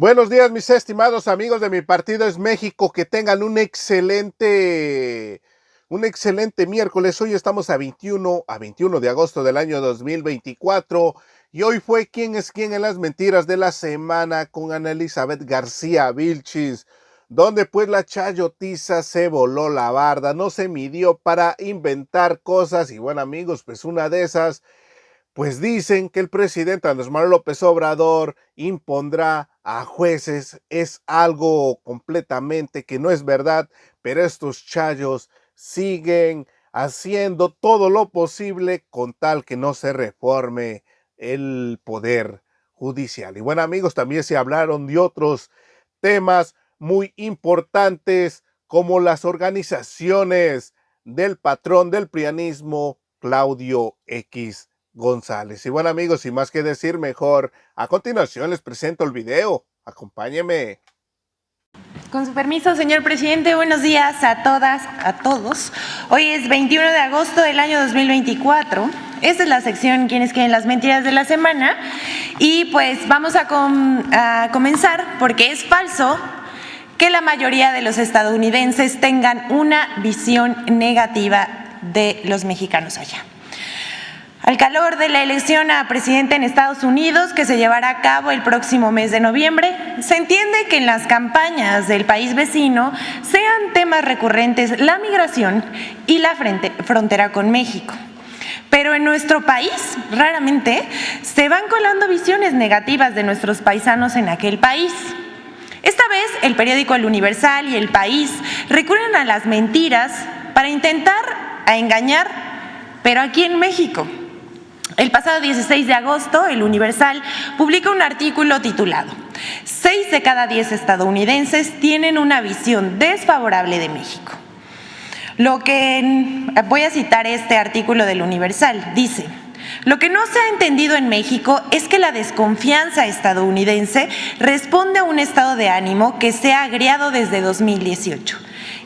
Buenos días, mis estimados amigos de Mi Partido es México, que tengan un excelente miércoles. Hoy estamos a 21 de agosto del año 2024 y hoy fue ¿Quién es quién en las mentiras de la semana? Con Ana Elizabeth García Vilchis, donde pues la chayotiza se voló la barda, no se midió para inventar cosas y bueno amigos, pues una de esas, pues dicen que el presidente Andrés Manuel López Obrador impondrá a jueces. Es algo completamente que no es verdad, pero estos chayos siguen haciendo todo lo posible con tal que no se reforme el poder judicial. Y bueno amigos, también se hablaron de otros temas muy importantes como las organizaciones del patrón del prianismo, Claudio X González. Y bueno amigos, sin más que decir, mejor a continuación les presento el video. Acompáñenme. Con su permiso, señor presidente, buenos días a todas, a todos. Hoy es 21 de agosto del año 2024. Esta es la sección ¿Quiénes quieren las mentiras de la semana? Y pues vamos a comenzar porque es falso que la mayoría de los estadounidenses tengan una visión negativa de los mexicanos allá. Al calor de la elección a presidente en Estados Unidos, que se llevará a cabo el próximo mes de noviembre, se entiende que en las campañas del país vecino sean temas recurrentes la migración y la frontera con México. Pero en nuestro país, raramente, se van colando visiones negativas de nuestros paisanos en aquel país. Esta vez, el periódico El Universal y El País recurren a las mentiras para intentar engañar, pero aquí en México. El pasado 16 de agosto, El Universal publica un artículo titulado 6 de cada 10 estadounidenses tienen una visión desfavorable de México. Voy a citar este artículo del Universal, dice: lo que no se ha entendido en México es que la desconfianza estadounidense responde a un estado de ánimo que se ha agriado desde 2018.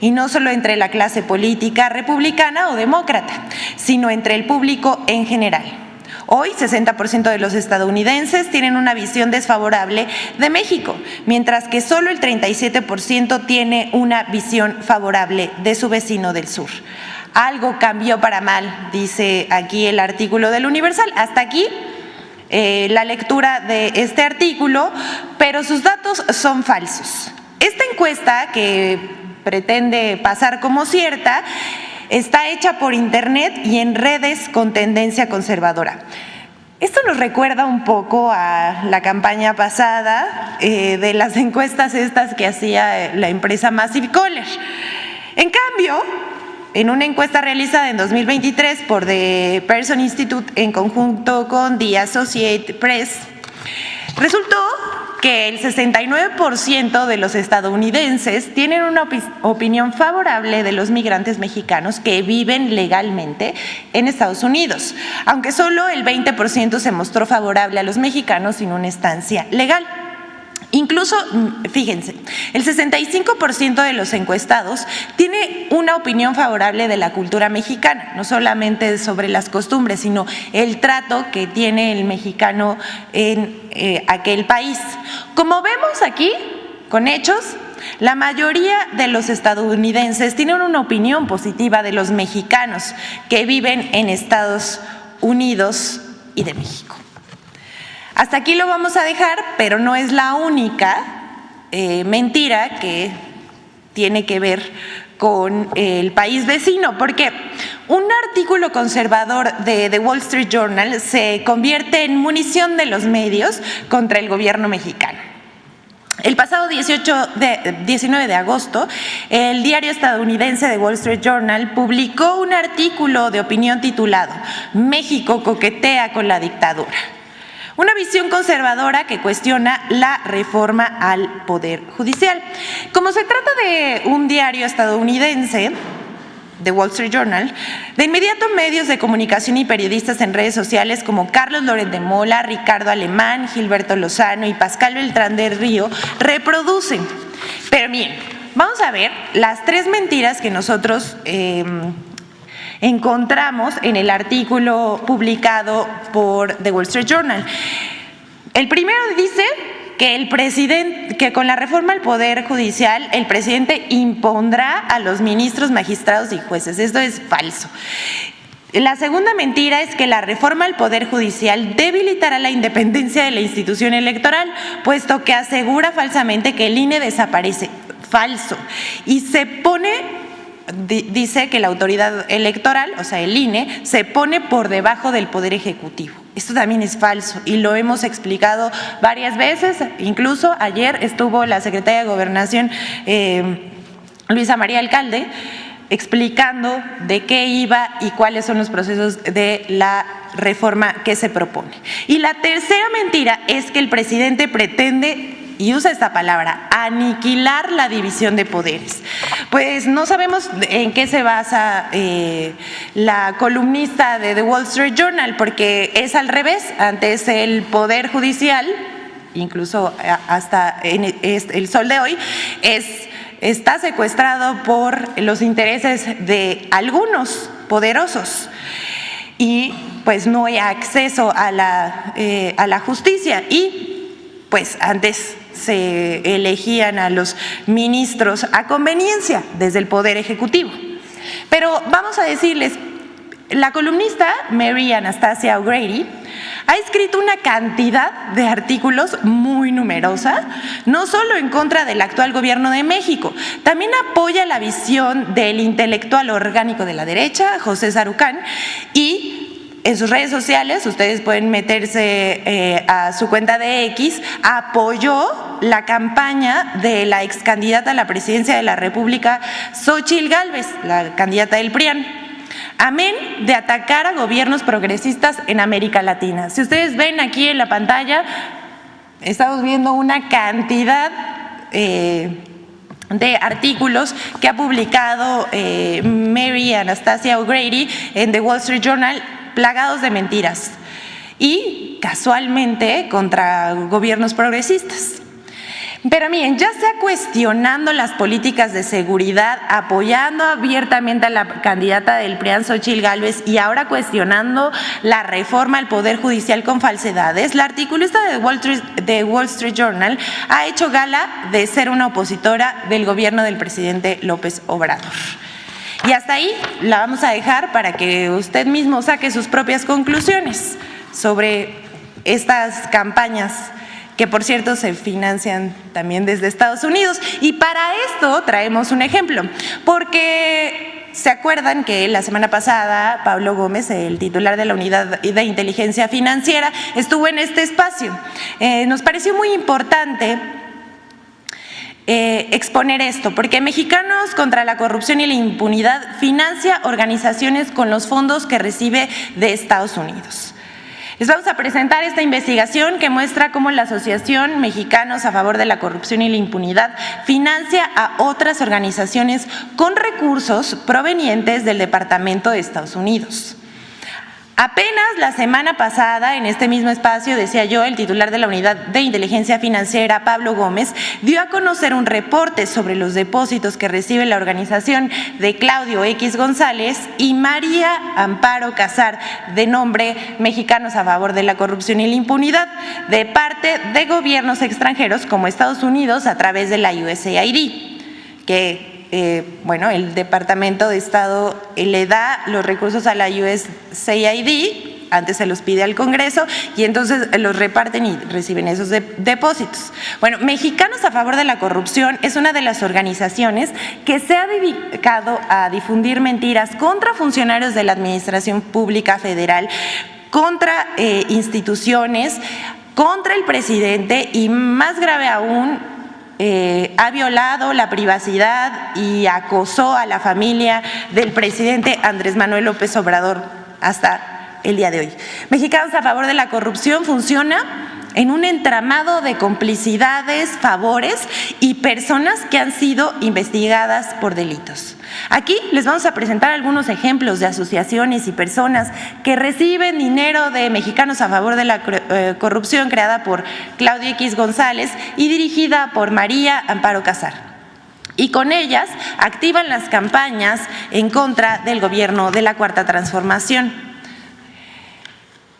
Y no solo entre la clase política republicana o demócrata, sino entre el público en general. Hoy, 60% de los estadounidenses tienen una visión desfavorable de México, mientras que solo el 37% tiene una visión favorable de su vecino del sur. Algo cambió para mal, dice aquí el artículo del Universal. Hasta aquí la lectura de este artículo, pero sus datos son falsos. Esta encuesta, que pretende pasar como cierta, está hecha por internet y en redes con tendencia conservadora. Esto nos recuerda un poco a la campaña pasada de las encuestas estas que hacía la empresa Massive Caller. En cambio, en una encuesta realizada en 2023 por The Pearson Institute en conjunto con The Associated Press, resultó que el 69% de los estadounidenses tienen una opinión favorable de los migrantes mexicanos que viven legalmente en Estados Unidos, aunque solo el 20% se mostró favorable a los mexicanos sin una estancia legal. Incluso, fíjense, el 65% de los encuestados tiene una opinión favorable de la cultura mexicana, no solamente sobre las costumbres, sino el trato que tiene el mexicano en aquel país. Como vemos aquí, con hechos, la mayoría de los estadounidenses tienen una opinión positiva de los mexicanos que viven en Estados Unidos y de México. Hasta aquí lo vamos a dejar, pero no es la única mentira que tiene que ver con el país vecino, porque un artículo conservador de The Wall Street Journal se convierte en munición de los medios contra el gobierno mexicano. El pasado 19 de agosto, el diario estadounidense The Wall Street Journal publicó un artículo de opinión titulado «México coquetea con la dictadura». Una visión conservadora que cuestiona la reforma al Poder Judicial. Como se trata de un diario estadounidense, The Wall Street Journal, de inmediato medios de comunicación y periodistas en redes sociales como Carlos Loret de Mola, Ricardo Alemán, Gilberto Lozano y Pascal Beltrán del Río reproducen. Pero miren, vamos a ver las 3 mentiras que nosotros encontramos en el artículo publicado por The Wall Street Journal. El primero dice que con la reforma al Poder Judicial el presidente impondrá a los ministros, magistrados y jueces. Esto es falso. La segunda mentira es que la reforma al Poder Judicial debilitará la independencia de la institución electoral, puesto que asegura falsamente que el INE desaparece. Falso. Y dice que la autoridad electoral, o sea, el INE, se pone por debajo del Poder Ejecutivo. Esto también es falso y lo hemos explicado varias veces. Incluso ayer estuvo la secretaria de Gobernación, Luisa María Alcalde, explicando de qué iba y cuáles son los procesos de la reforma que se propone. Y la tercera mentira es que el presidente pretende, y usa esta palabra, aniquilar la división de poderes. Pues no sabemos en qué se basa la columnista de The Wall Street Journal, porque es al revés. Antes el Poder Judicial, incluso hasta en el Sol de hoy, está secuestrado por los intereses de algunos poderosos y pues no hay acceso a la justicia. Y pues antes se elegían a los ministros a conveniencia desde el Poder Ejecutivo. Pero vamos a decirles, la columnista Mary Anastasia O'Grady ha escrito una cantidad de artículos muy numerosa, no solo en contra del actual gobierno de México, también apoya la visión del intelectual orgánico de la derecha, José Sarucán, y en sus redes sociales, ustedes pueden meterse a su cuenta de X, apoyó la campaña de la ex candidata a la presidencia de la República, Xóchitl Gálvez, la candidata del PRIAN. Amén de atacar a gobiernos progresistas en América Latina. Si ustedes ven aquí en la pantalla, estamos viendo una cantidad de artículos que ha publicado Mary Anastasia O'Grady en The Wall Street Journal, plagados de mentiras y casualmente contra gobiernos progresistas. Pero miren, ya sea cuestionando las políticas de seguridad, apoyando abiertamente a la candidata del PRIAN, Xóchitl Gálvez, y ahora cuestionando la reforma al Poder Judicial con falsedades, la articulista de Wall Street Journal ha hecho gala de ser una opositora del gobierno del presidente López Obrador. Y hasta ahí la vamos a dejar para que usted mismo saque sus propias conclusiones sobre estas campañas que por cierto se financian también desde Estados Unidos. Y para esto traemos un ejemplo, porque se acuerdan que la semana pasada Pablo Gómez, el titular de la Unidad de Inteligencia Financiera, estuvo en este espacio. Nos pareció muy importante exponer esto, porque Mexicanos contra la Corrupción y la Impunidad financia organizaciones con los fondos que recibe de Estados Unidos. Les vamos a presentar esta investigación que muestra cómo la Asociación Mexicanos a Favor de la Corrupción y la Impunidad financia a otras organizaciones con recursos provenientes del Departamento de Estados Unidos. Apenas la semana pasada, en este mismo espacio, decía yo, el titular de la Unidad de Inteligencia Financiera, Pablo Gómez, dio a conocer un reporte sobre los depósitos que recibe la organización de Claudio X González y María Amparo Casar, de nombre Mexicanos a Favor de la Corrupción y la Impunidad, de parte de gobiernos extranjeros como Estados Unidos a través de la USAID, que bueno, el Departamento de Estado le da los recursos a la USAID, antes se los pide al Congreso y entonces los reparten y reciben esos depósitos. Bueno, Mexicanos a Favor de la Corrupción es una de las organizaciones que se ha dedicado a difundir mentiras contra funcionarios de la Administración Pública Federal, contra instituciones, contra el presidente y, más grave aún, ha violado la privacidad y acosó a la familia del presidente Andrés Manuel López Obrador hasta el día de hoy. Mexicanos a Favor de la Corrupción funciona en un entramado de complicidades, favores y personas que han sido investigadas por delitos. Aquí les vamos a presentar algunos ejemplos de asociaciones y personas que reciben dinero de Mexicanos a Favor de la Corrupción, creada por Claudio X González y dirigida por María Amparo Casar. Y con ellas activan las campañas en contra del gobierno de la Cuarta Transformación.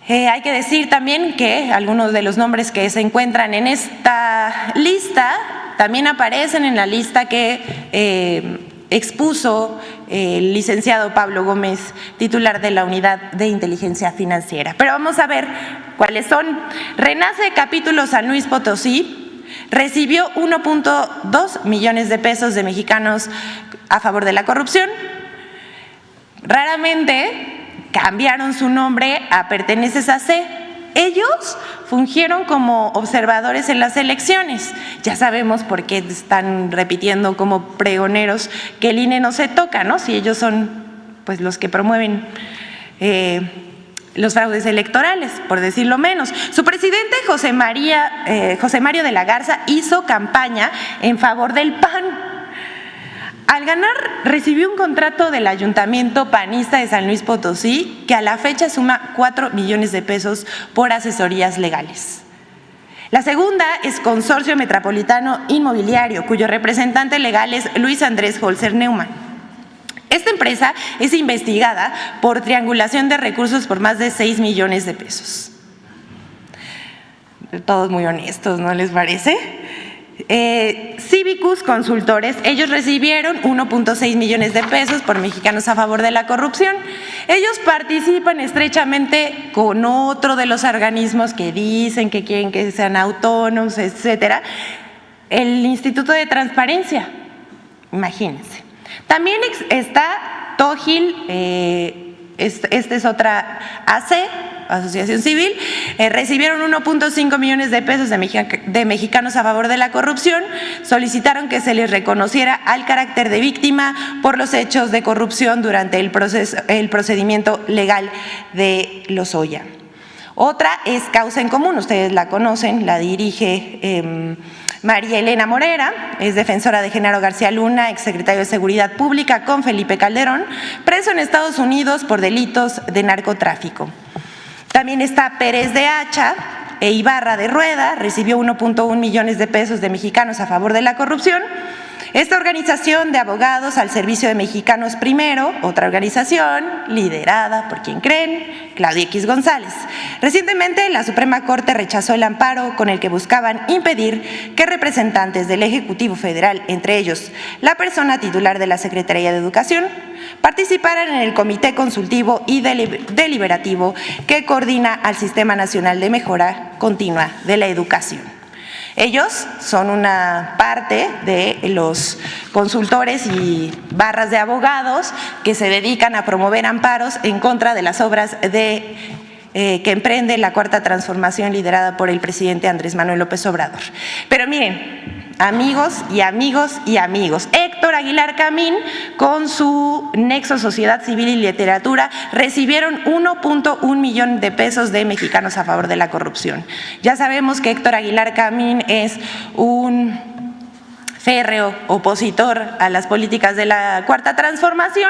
Hay que decir también que algunos de los nombres que se encuentran en esta lista también aparecen en la lista que expuso el licenciado Pablo Gómez, titular de la Unidad de Inteligencia Financiera. Pero vamos a ver cuáles son. Renace Capítulo San Luis Potosí recibió 1.2 millones de pesos de mexicanos a favor de la corrupción. Raramente cambiaron su nombre a Perteneces a C. Ellos fungieron como observadores en las elecciones. Ya sabemos por qué están repitiendo como pregoneros que el INE no se toca, ¿no? Si ellos son pues los que promueven los fraudes electorales, por decirlo menos. Su presidente, José Mario de la Garza, hizo campaña en favor del PAN. Al ganar, recibió un contrato del Ayuntamiento panista de San Luis Potosí que a la fecha suma 4 millones de pesos por asesorías legales. La segunda es Consorcio Metropolitano Inmobiliario, cuyo representante legal es Luis Andrés Holzer Neumann. Esta empresa es investigada por triangulación de recursos por más de 6 millones de pesos. Todos muy honestos, ¿no les parece? Civicus Consultores, ellos recibieron 1.6 millones de pesos por Mexicanos a Favor de la Corrupción. Ellos participan estrechamente con otro de los organismos que dicen que quieren que sean autónomos, etcétera, el Instituto de Transparencia, imagínense. También está Tógil, esta es otra AC, Asociación Civil, recibieron 1.5 millones de pesos de Mexicanos a Favor de la Corrupción, solicitaron que se les reconociera al carácter de víctima por los hechos de corrupción durante el procedimiento legal de Lozoya. Otra es Causa en Común, ustedes la conocen, la dirige María Elena Morera, es defensora de Genaro García Luna, exsecretario de Seguridad Pública con Felipe Calderón, preso en Estados Unidos por delitos de narcotráfico. También está Pérez de Hacha e Ibarra de Rueda, recibió 1.1 millones de pesos de Mexicanos a Favor de la Corrupción. Esta organización de abogados al servicio de Mexicanos Primero, otra organización liderada por quien creen, Claudia X González. Recientemente la Suprema Corte rechazó el amparo con el que buscaban impedir que representantes del Ejecutivo Federal, entre ellos la persona titular de la Secretaría de Educación, participaran en el Comité Consultivo y Deliberativo que coordina al Sistema Nacional de Mejora Continua de la Educación. Ellos son una parte de los consultores y barras de abogados que se dedican a promover amparos en contra de las obras que emprende la Cuarta Transformación liderada por el presidente Andrés Manuel López Obrador. Pero miren, amigos y amigos y amigos, Héctor Aguilar Camín con su Nexo Sociedad Civil y Literatura recibieron 1.1 millón de pesos de Mexicanos a Favor de la Corrupción. Ya sabemos que Héctor Aguilar Camín es un férreo opositor a las políticas de la Cuarta Transformación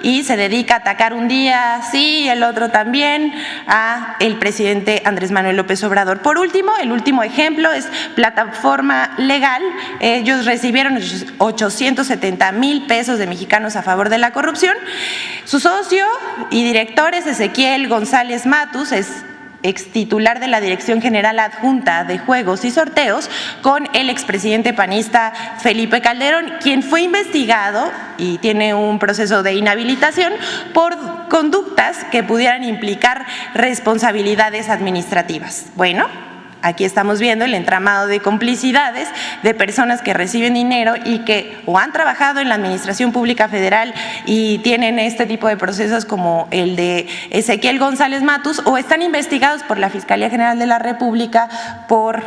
y se dedica a atacar un día sí, el otro también a el presidente Andrés Manuel López Obrador. Por último, el último ejemplo es Plataforma Legal. Ellos recibieron 870,000 pesos de Mexicanos a Favor de la Corrupción. Su socio y director es Ezequiel González Matus, es extitular de la Dirección General Adjunta de Juegos y Sorteos, con el expresidente panista Felipe Calderón, quien fue investigado y tiene un proceso de inhabilitación por conductas que pudieran implicar responsabilidades administrativas. Bueno, aquí estamos viendo el entramado de complicidades de personas que reciben dinero y que o han trabajado en la Administración Pública Federal y tienen este tipo de procesos como el de Ezequiel González Matus, o están investigados por la Fiscalía General de la República por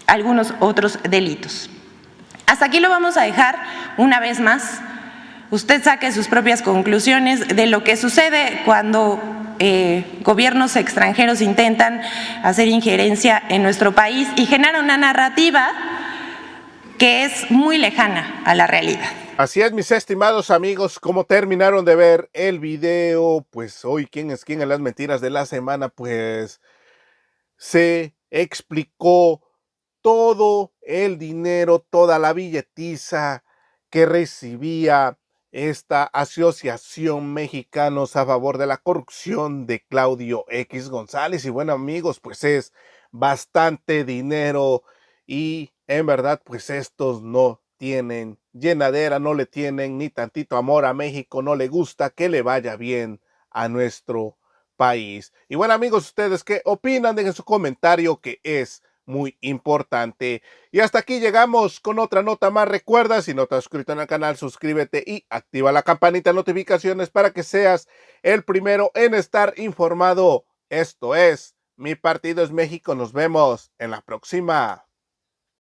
algunos otros delitos. Hasta aquí lo vamos a dejar una vez más. Usted saque sus propias conclusiones de lo que sucede cuando gobiernos extranjeros intentan hacer injerencia en nuestro país y generan una narrativa que es muy lejana a la realidad. Así es, mis estimados amigos, como terminaron de ver el video, pues hoy ¿quién es quién en las mentiras de la semana? Pues se explicó todo el dinero, toda la billetiza que recibía esta Asociación Mexicanos a favor de la corrupción de Claudio X González. Y bueno, amigos, pues es bastante dinero y en verdad, pues estos no tienen llenadera, no le tienen ni tantito amor a México, no le gusta que le vaya bien a nuestro país. Y bueno, amigos, ¿ustedes qué opinan? Dejen su comentario, que es muy importante. Y hasta aquí llegamos con otra nota más. Recuerda, si no te has suscrito en el canal, suscríbete y activa la campanita de notificaciones para que seas el primero en estar informado. Esto es Mi Partido es México. Nos vemos en la próxima.